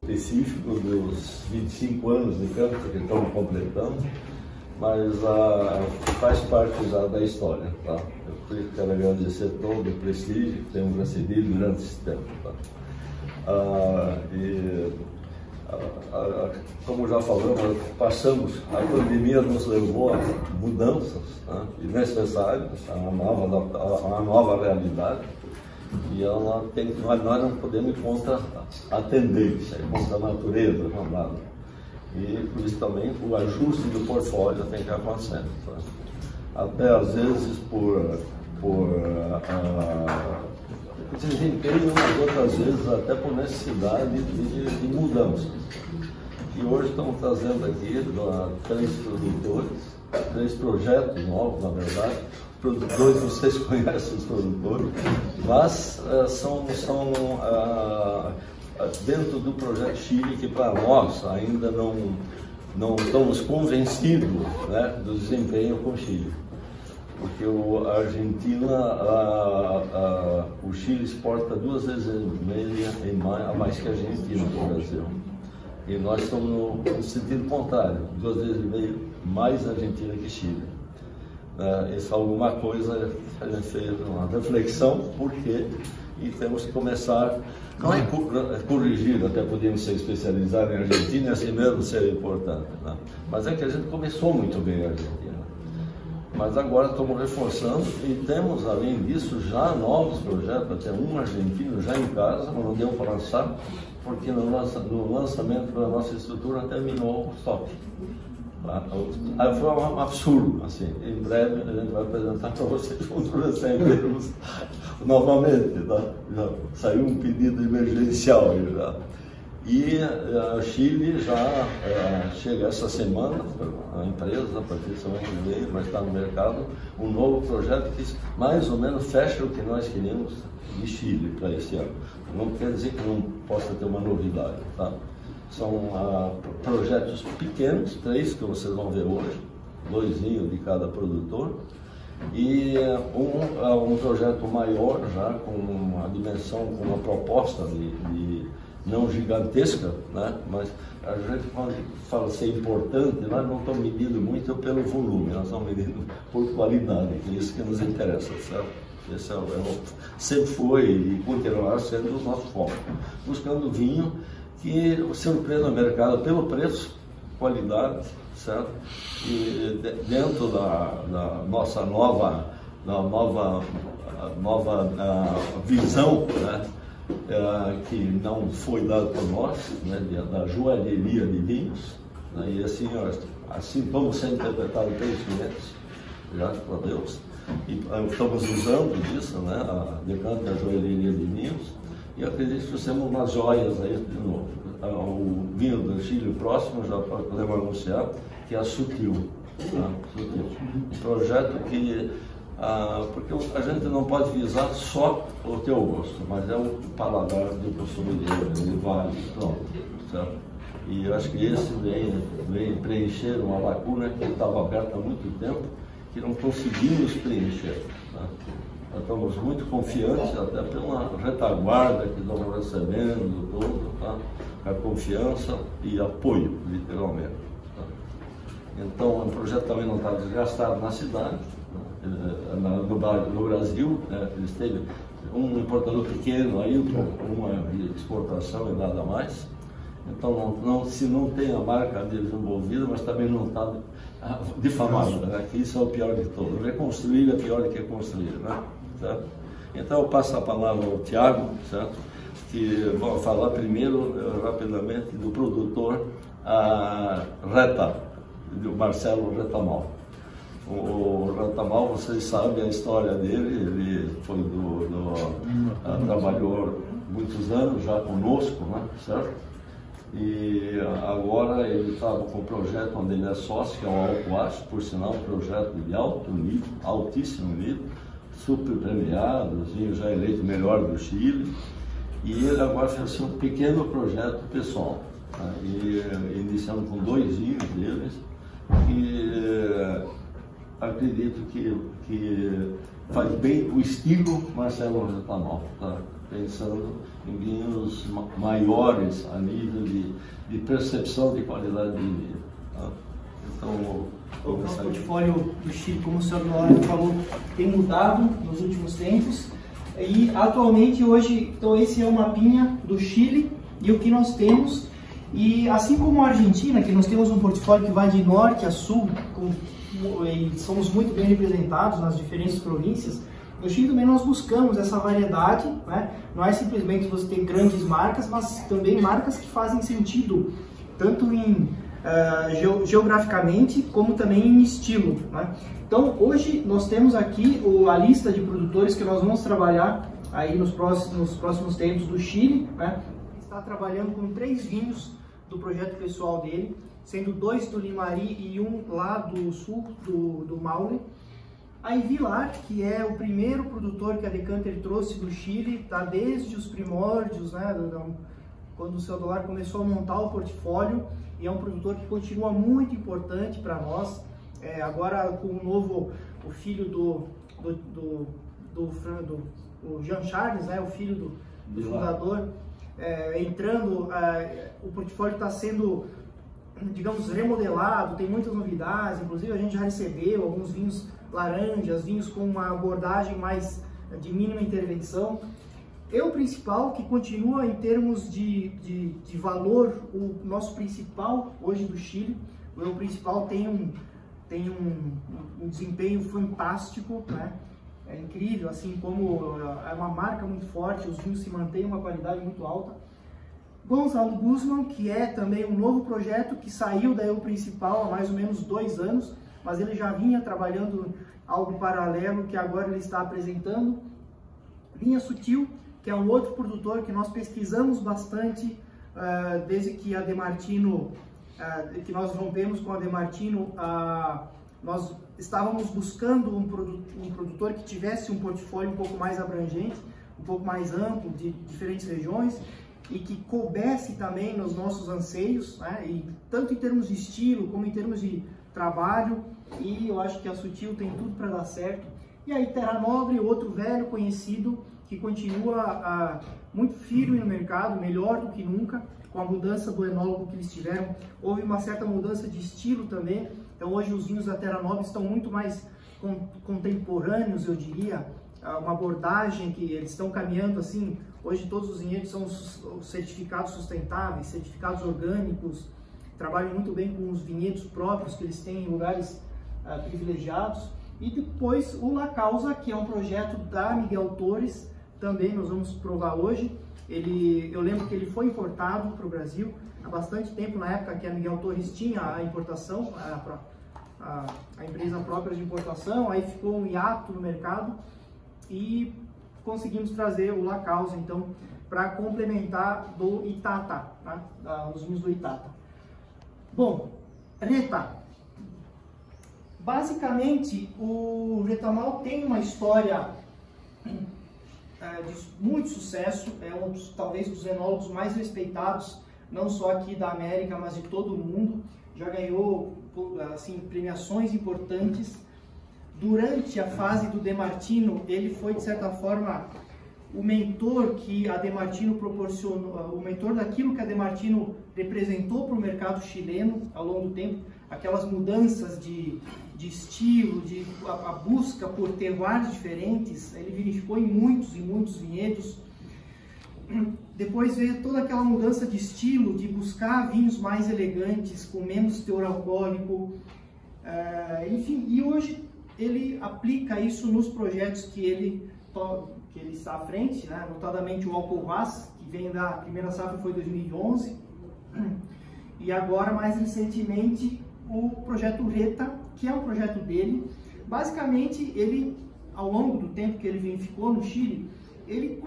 Específico dos 25 anos de campo que estamos completando, mas faz parte já da história, tá? Eu quero agradecer todo o prestígio que temos recebido durante esse tempo, tá? Como já falamos, a pandemia nos levou a mudanças, tá? E necessárias, a uma nova realidade. E nós não podemos ir contra a tendência, contra a natureza, nada. E por isso também o ajuste do portfólio tem que acontecer. Tá? Até às vezes por desempenho, mas outras vezes até por necessidade de mudança. E hoje estamos trazendo aqui 3 produtores, 3 projetos novos, na verdade. Produtores, vocês conhecem os produtores, mas são dentro do projeto Chile, que para nós ainda não estamos convencidos, né, do desempenho com o Chile. Porque a Argentina, o Chile exporta 2 vezes e meia a mais que a Argentina para o Brasil. E nós estamos no sentido contrário, 2 vezes e meia mais Argentina que Chile. Isso é alguma coisa que a gente fez uma reflexão, porque e temos que começar a corrigir, até podemos ser especializados em Argentina e assim mesmo ser importante, né? Mas é que a gente começou muito bem a Argentina, mas agora estamos reforçando e temos, além disso, já novos projetos, até um argentino já em casa, mas não deu para lançar, porque no lançamento da nossa estrutura terminou o estoque. Foi um absurdo, assim. Em breve a gente vai apresentar para vocês quando recebermos novamente, tá? Já saiu um pedido emergencial aí já. E a Chile já chega essa semana, a empresa, a partir de semana que vem, vai estar no mercado, um novo projeto que mais ou menos fecha o que nós queríamos de Chile para esse ano. Não quer dizer que não possa ter uma novidade, tá? São projetos pequenos, 3 que vocês vão ver hoje, 2 de cada produtor, e um projeto maior já, com uma dimensão, com uma proposta de não gigantesca, né? Mas a gente, quando fala ser importante, nós não estamos medindo muito pelo volume, nós estamos medindo por qualidade, que é isso que nos interessa, certo? Esse sempre foi e continuará sendo o nosso foco, buscando vinho que surpreenda o mercado pelo preço, qualidade, certo? E dentro da nossa nova visão, né, que não foi dada por nós, né, da joalheria de vinhos, né, e assim vamos ser interpretados pelos clientes, graças a Deus, e estamos usando isso, né, a Decanta, a joalheria de vinhos. E eu acredito que temos umas joias aí de novo. O vinho do Chile próximo, já podemos anunciar, que é a Sutil. Tá? Sutil. Um projeto que, porque a gente não pode visar só o teu gosto, mas é o paladar do consumidor, ele vale, pronto. Certo? E eu acho que esse vem preencher uma lacuna que estava aberta há muito tempo, que não conseguimos preencher. Tá? Estamos muito confiantes, até pela retaguarda que estamos recebendo, tudo, tá? A confiança e apoio, literalmente. Tá? Então, o projeto também não está desgastado na cidade, no Brasil, né? Eles teve um importador pequeno aí, uma exportação e nada mais. Então, se não tem a marca deles envolvida, mas também não está difamada, né? Que isso é o pior de tudo. Reconstruir é pior do que construir, né? Certo? Então eu passo a palavra ao Tiago, certo? Que vou falar primeiro, rapidamente, do produtor Reta, do Marcelo Retamal. O Retamal, vocês sabem a história dele, ele foi trabalhou muitos anos já conosco, né? Certo? E agora ele estava com um projeto onde ele é sócio, que é o Alcoache, por sinal, um projeto de alto nível, altíssimo nível, super premiado, já eleito melhor do Chile, e ele agora fez um pequeno projeto pessoal, tá? E iniciando com 2 vinhos deles, e acredito que faz bem o estilo Marcelo Retanol, tá? Pensando em vinhos maiores a nível de percepção de qualidade de vinho. Tá? Então, o nosso portfólio do Chile, como o senhor Nolan falou, tem mudado nos últimos tempos. E atualmente, hoje, então esse é o mapinha do Chile e o que nós temos. E assim como a Argentina, que nós temos um portfólio que vai de norte a sul, e somos muito bem representados nas diferentes províncias, no Chile também nós buscamos essa variedade, né? Não é simplesmente você ter grandes marcas, mas também marcas que fazem sentido, tanto em geograficamente, como também em estilo, né? Então, hoje nós temos aqui a lista de produtores que nós vamos trabalhar aí nos próximos tempos do Chile, né? Está trabalhando com 3 vinhos do projeto pessoal dele, sendo 2 do Limari e 1 lá do sul do Maule. A Vilar, que é o primeiro produtor que a Decanter trouxe do Chile, está desde os primórdios, né, quando o seu Dolar começou a montar o portfólio, e é um produtor que continua muito importante para nós. Agora com o filho do Jean Charles, né, o filho do fundador, entrando, o portfólio está sendo, digamos, remodelado, tem muitas novidades, inclusive a gente já recebeu alguns vinhos laranjas, vinhos com uma abordagem mais de mínima intervenção. E o principal, que continua em termos de valor, o nosso principal hoje do Chile, o principal tem um desempenho fantástico, né? É incrível, assim como é uma marca muito forte, os vinhos se mantêm uma qualidade muito alta. Gonzalo Guzman, que é também um novo projeto que saiu da Eu Principal há mais ou menos 2 anos, mas ele já vinha trabalhando algo paralelo que agora ele está apresentando. Linha Sutil, que é um outro produtor que nós pesquisamos bastante desde que a Demartino, que nós rompemos com a Demartino. Nós estávamos buscando um produtor que tivesse um portfólio um pouco mais abrangente, um pouco mais amplo, de diferentes regiões, e que coubesse também nos nossos anseios, né? E tanto em termos de estilo, como em termos de trabalho, e eu acho que a Sutil tem tudo para dar certo. E aí Terra Nobre, outro velho conhecido, que continua muito firme no mercado, melhor do que nunca, com a mudança do enólogo que eles tiveram. Houve uma certa mudança de estilo também, então hoje os vinhos da Terra Nobre estão muito mais contemporâneos, eu diria, uma abordagem que eles estão caminhando assim. Hoje todos os vinhedos são certificados sustentáveis, certificados orgânicos, trabalham muito bem com os vinhedos próprios que eles têm em lugares privilegiados. E depois o La Causa, que é um projeto da Miguel Torres, também nós vamos provar hoje. Eu lembro que ele foi importado para o Brasil há bastante tempo, na época que a Miguel Torres tinha a importação, a empresa própria de importação, aí ficou um hiato no mercado e conseguimos trazer o La Causa, então, para complementar do Itata, tá? Os vinhos do Itata. Bom, Reta. Basicamente, o Retanol tem uma história de muito sucesso, é um dos, talvez, dos enólogos mais respeitados, não só aqui da América, mas de todo o mundo. Já ganhou assim, premiações importantes. Durante a fase do Demartino, ele foi, de certa forma, o mentor que a Demartino proporcionou, o mentor daquilo que a Demartino representou para o mercado chileno ao longo do tempo, aquelas mudanças de estilo, a busca por terroirs diferentes, ele verificou em muitos vinhedos. Depois veio toda aquela mudança de estilo, de buscar vinhos mais elegantes, com menos teor alcoólico, enfim, e hoje ele aplica isso nos projetos que ele está à frente, né? Notadamente o Alcovaz, que vem da primeira safra, foi 2011, e agora, mais recentemente, o projeto Reta, que é um projeto dele. Basicamente, ele, ao longo do tempo que ele ficou no Chile, ele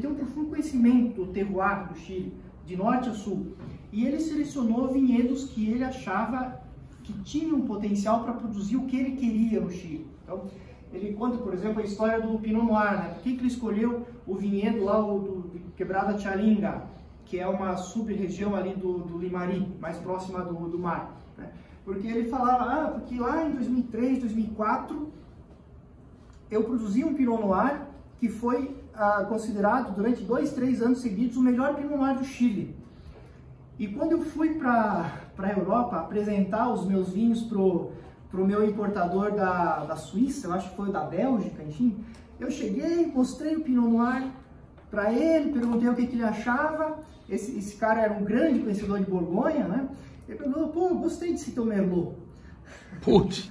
tem um profundo conhecimento do terroir do Chile, de norte a sul, e ele selecionou vinhedos que ele achava que tinham potencial para produzir o que ele queria no Chile. Então, ele conta, por exemplo, a história do Pinot Noir, né? Por que ele escolheu o vinhedo lá do Quebrada Chalinga, que é uma sub-região ali do Limari, mais próxima do mar, né? Porque ele falava, porque lá em 2003, 2004, eu produzi um Pinot Noir que foi considerado durante 2, 3 anos seguidos o melhor Pinot Noir do Chile. E quando eu fui para a Europa apresentar os meus vinhos pro meu importador da Suíça, eu acho que foi da Bélgica, enfim, eu cheguei, mostrei o Pinot Noir para ele, perguntei o que ele achava. Esse cara era um grande conhecedor de Borgonha, né? Ele perguntou, pô, eu gostei desse teu Merlot. Putz!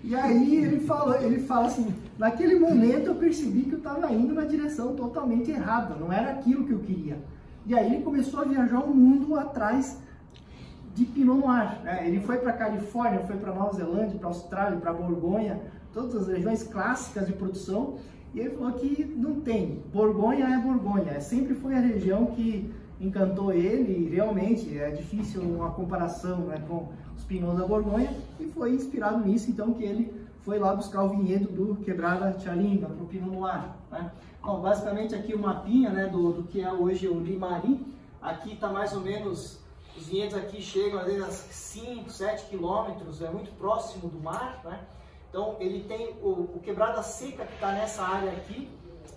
E aí ele fala assim, naquele momento eu percebi que eu estava indo na direção totalmente errada, não era aquilo que eu queria. E aí ele começou a viajar o mundo atrás de Pinot Noir, né? Ele foi para a Califórnia, foi para Nova Zelândia, para a Austrália, para Borgonha, todas as regiões clássicas de produção, e ele falou que não tem, Borgonha é Borgonha, sempre foi a região que encantou ele, e realmente é difícil uma comparação, né, com os Pinots da Borgonha, e foi inspirado nisso então que ele foi lá buscar o vinhedo do Quebrada Chalinga para o Pinot Noir, né? Bom, basicamente aqui o mapinha, né, do que é hoje o Limari. Aqui está mais ou menos, os vinhedos aqui chegam às vezes a 5, 7 quilômetros, é muito próximo do mar, né? Então ele tem o Quebrada Seca que está nessa área aqui,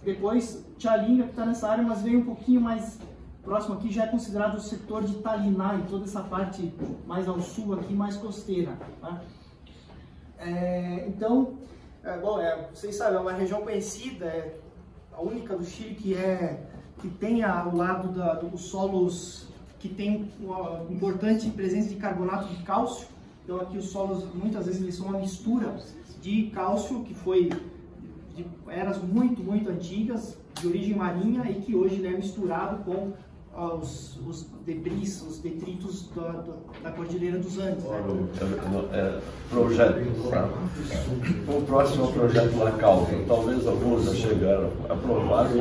depois Chalinga que está nessa área, mas veio um pouquinho mais próximo aqui, já é considerado o setor de Taliná e toda essa parte mais ao sul aqui, mais costeira, tá? Então, vocês sabem, é uma região conhecida, é a única do Chile que tem ao lado dos solos que tem uma importante presença de carbonato de cálcio. Então aqui os solos, muitas vezes, eles são uma mistura de cálcio que foi de eras muito, muito antigas, de origem marinha, e que hoje é misturado com os debris, os detritos da Cordilheira dos Andes. Né? Projeto. O próximo é o projeto La Causa. Talvez alguns já chegaram aprovados.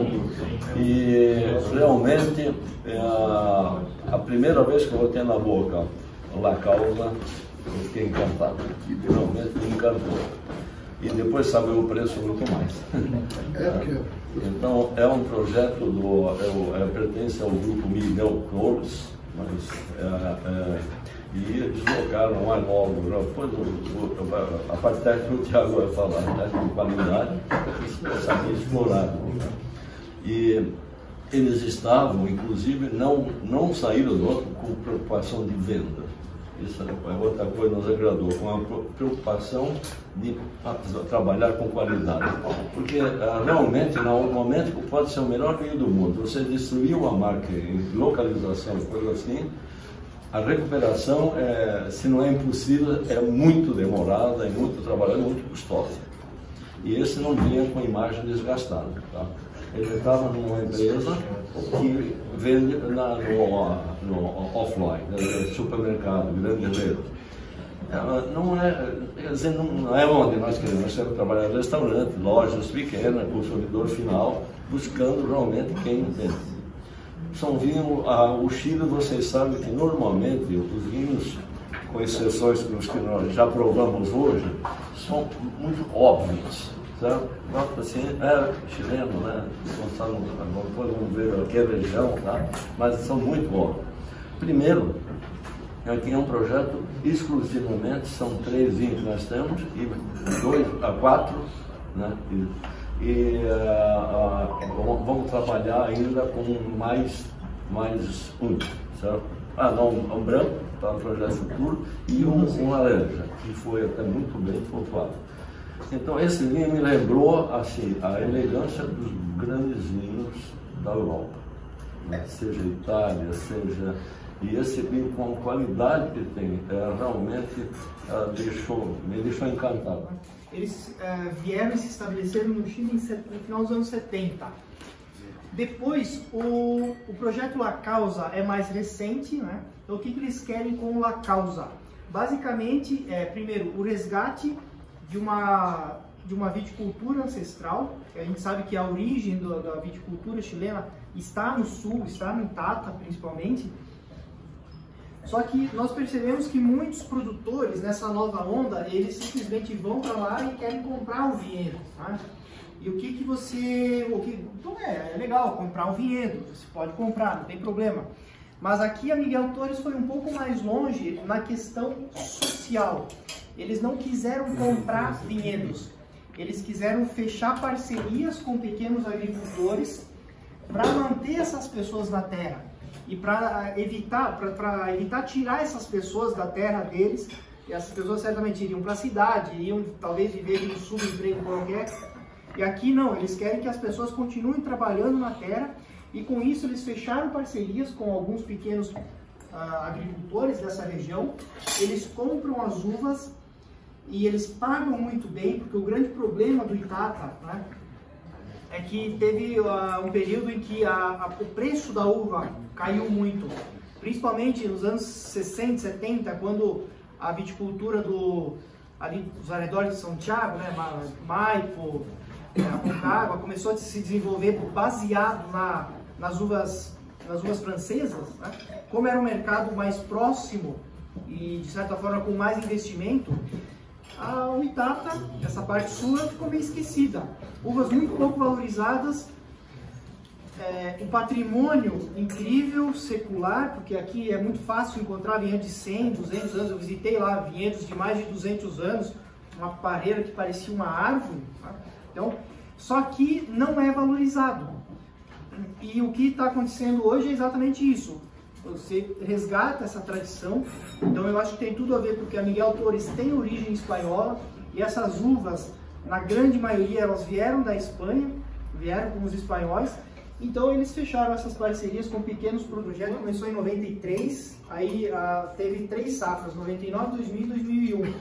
E realmente, a primeira vez que eu botei na boca La Causa, eu fiquei encantado. Realmente me encantou. E depois sabe o preço muito mais. Então é um projeto pertence ao grupo Miguel Flores, mas e eles colocaram um anólogo, depois a parte técnica o Thiago vai falar, né, de qualidade, isso sabia explorar. E eles estavam, inclusive, não saíram do outro com preocupação de venda. Isso é outra coisa que nos agradou, com a preocupação de trabalhar com qualidade. Porque realmente, no momento que pode ser o melhor vinho do mundo, você destruiu a marca em localização, coisa assim, a recuperação, se não é impossível, é muito demorada, é muito trabalhada, é muito custosa. E esse não vinha com a imagem desgastada. Tá? Ele estava numa empresa que vende no offline, no supermercado, grande rede. Não é onde nós queremos trabalhar em restaurante, lojas pequenas, consumidor final, buscando realmente quem entende. São vinhos, o Chile, vocês sabem que normalmente os vinhos, com exceções dos que nós já provamos hoje, são muito óbvios. Certo? Assim, chileno, né? Depois vamos ver aqui a região, tá? Mas são muito bons. Primeiro, aqui é um projeto exclusivamente, são 3 vinhos que nós temos, e 2 a 4, né? Vamos trabalhar ainda com mais um, certo? Um branco, para o projeto futuro, e um laranja, que foi até muito bem pontuado. Então esse vinho me lembrou assim, a elegância dos grandes vinhos da Europa, né? Seja Itália, seja... E esse vinho com a qualidade que tem, realmente me deixou encantado. Eles vieram e se estabeleceram no Chile no final dos anos 70. Depois, o projeto La Causa é mais recente, né? Então o que eles querem com o La Causa? Basicamente, primeiro, o resgate de uma viticultura ancestral. A gente sabe que a origem da viticultura chilena está no sul, está no Itata principalmente. Só que nós percebemos que muitos produtores nessa nova onda, eles simplesmente vão para lá e querem comprar um vinhedo, tá? E então é legal comprar um vinhedo, você pode comprar, não tem problema. Mas aqui a Miguel Torres foi um pouco mais longe na questão social. Eles não quiseram comprar vinhedos, eles quiseram fechar parcerias com pequenos agricultores para manter essas pessoas na terra e para evitar tirar essas pessoas da terra deles. E essas pessoas certamente iriam para a cidade, iriam talvez viver em um subemprego qualquer. E aqui não, eles querem que as pessoas continuem trabalhando na terra, e com isso eles fecharam parcerias com alguns pequenos agricultores dessa região. Eles compram as uvas e eles pagam muito bem, porque o grande problema do Itata, né, é que teve um período em que o preço da uva caiu muito, principalmente nos anos 60, 70, quando a viticultura ali dos arredores de São Tiago, né, Maipo, Aconcagua, começou a se desenvolver baseado nas uvas francesas, né? Como era um mercado mais próximo e de certa forma com mais investimento, o Itata, essa parte sul, ficou meio esquecida. Uvas muito pouco valorizadas, um patrimônio incrível, secular, porque aqui é muito fácil encontrar vinhedos de 100, 200 anos. Eu visitei lá vinhedos de mais de 200 anos, uma pareira que parecia uma árvore, tá? Então, só que não é valorizado. E o que está acontecendo hoje é exatamente isso. Você resgata essa tradição. Então eu acho que tem tudo a ver, porque a Miguel Torres tem origem espanhola, e essas uvas, na grande maioria, elas vieram da Espanha, vieram com os espanhóis. Então eles fecharam essas parcerias com pequenos produtores. O projeto começou em 93, aí teve 3 safras, 99, 2000 e 2001.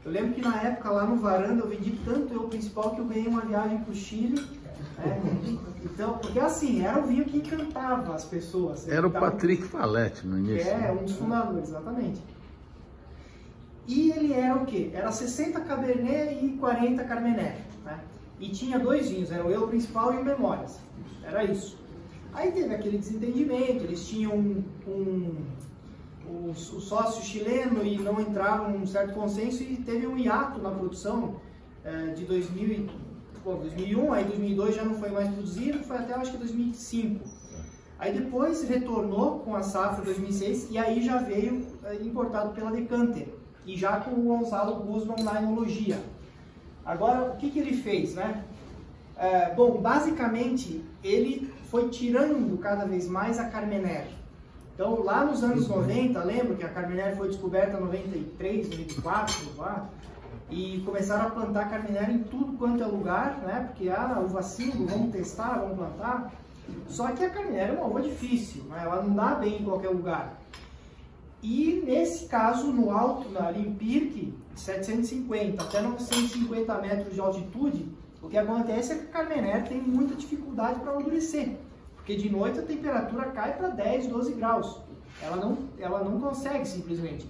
Eu lembro que na época lá no Varanda eu vendi tanto o principal que eu ganhei uma viagem para o Chile. Então, porque assim, era o vinho que encantava as pessoas. Era o Patrick Falete no início. Um dos fundadores, exatamente. E ele era o quê? Era 60 Cabernet e 40 Carmener, né? E tinha 2 vinhos, era o Eu Principal e o Memórias. Era isso. Aí teve aquele desentendimento, eles tinham o sócio chileno e não entrava num certo consenso, e teve um hiato na produção de 2001, aí 2002 já não foi mais produzido, foi até acho que 2005. Aí depois retornou com a safra 2006 e aí já veio importado pela Decanter, e já com o Gonzalo Guzman na enologia. Agora, o que ele fez, né? Bom, basicamente ele foi tirando cada vez mais a Carmener. Então, lá nos anos 90, lembro que a Carmener foi descoberta em 93, 94, lá, e começaram a plantar Carmener em tudo quanto é lugar, né? Porque uva single, vamos testar, vamos plantar. Só que a Carmener é uma uva difícil, né? Ela não dá bem em qualquer lugar. E nesse caso, no alto, ali em Pirque, 750 até 950 metros de altitude, o que acontece é que a Carmener tem muita dificuldade para amadurecer. Porque de noite a temperatura cai para 10, 12 graus. Ela não consegue simplesmente.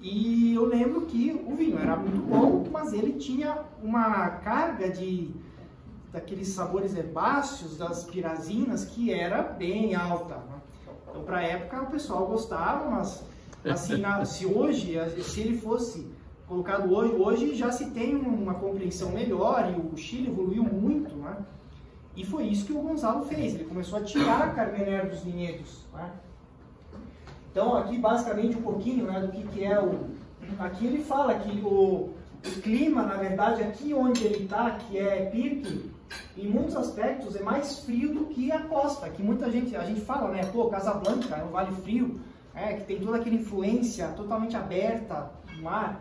E eu lembro que o vinho era muito bom, mas ele tinha uma carga daqueles sabores herbáceos, das pirazinas, que era bem alta. Então, para a época, o pessoal gostava, mas assim, se ele fosse colocado hoje já se tem uma compreensão melhor, e o Chile evoluiu muito, né? E foi isso que o Gonzalo fez, ele começou a tirar a Carmener dos vinhedos, né? Então aqui basicamente um pouquinho, né, do que é aqui ele fala que o clima, na verdade, aqui onde ele está, que é Pirque, em muitos aspectos é mais frio do que a costa, que muita gente, a gente fala, né, pô, Casablanca é um vale frio, que tem toda aquela influência totalmente aberta do mar,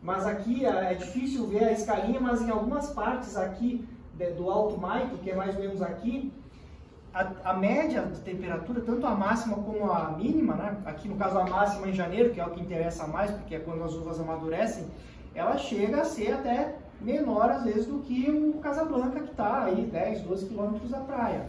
mas aqui é difícil ver a escalinha, mas em algumas partes aqui do Alto Maipo, que é mais ou menos aqui, a média de temperatura, tanto a máxima como a mínima, né? Aqui no caso a máxima em janeiro, que é o que interessa mais, porque é quando as uvas amadurecem, ela chega a ser até menor às vezes do que o Casablanca, que está aí 10, 12 quilômetros da praia.